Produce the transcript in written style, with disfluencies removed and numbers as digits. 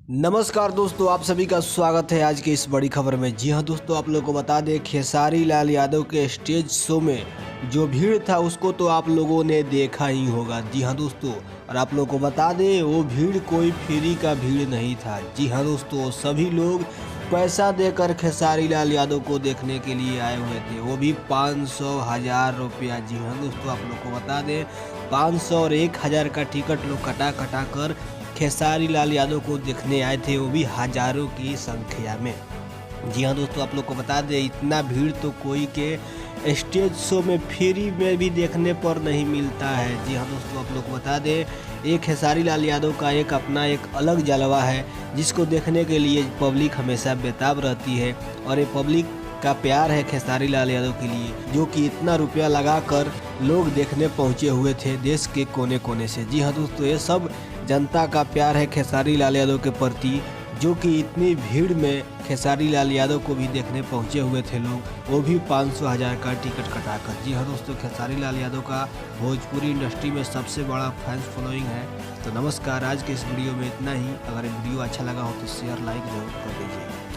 नमस्कार दोस्तों, आप सभी का स्वागत है आज की इस बड़ी खबर में। जी हां दोस्तों, आप लोगों को बता दें खेसारी लाल यादव के स्टेज शो में जो भीड़ था उसको तो आप लोगों ने देखा ही होगा। जी हां दोस्तों, और आप लोगों को बता दें वो भीड़ कोई फ्री का भीड़ नहीं था। जी हां दोस्तों, सभी लोग पैसा देकर खेसारी लाल यादव को देखने के लिए आए हुए थे, वो भी 500 1000 रुपया। जी हाँ दोस्तों, आप लोग को बता दें 500 और 1000 का टिकट लोग कटा कर खेसारी लाल यादव को देखने आए थे, वो भी हजारों की संख्या में। जी हाँ दोस्तों, आप लोग को बता दें इतना भीड़ तो कोई के स्टेज शो में फ्री में भी देखने पर नहीं मिलता है। जी हाँ दोस्तों, आप लोग को बता दें एक खेसारी लाल यादव का एक अपना एक अलग जलवा है, जिसको देखने के लिए पब्लिक हमेशा बेताब रहती है। और ये पब्लिक का प्यार है खेसारी लाल यादव के लिए, जो कि इतना रुपया लगाकर लोग देखने पहुंचे हुए थे देश के कोने कोने से। जी हाँ दोस्तों, ये सब जनता का प्यार है खेसारी लाल यादव के प्रति, जो कि इतनी भीड़ में खेसारी लाल यादव को भी देखने पहुंचे हुए थे लोग, वो भी 500 1000 का टिकट कटाकर। जी हाँ दोस्तों, खेसारी लाल यादव का भोजपुरी इंडस्ट्री में सबसे बड़ा फैंस फॉलोइंग है। तो नमस्कार, आज के इस वीडियो में इतना ही। अगर वीडियो अच्छा लगा हो तो शेयर लाइक जरूर कर दीजिए।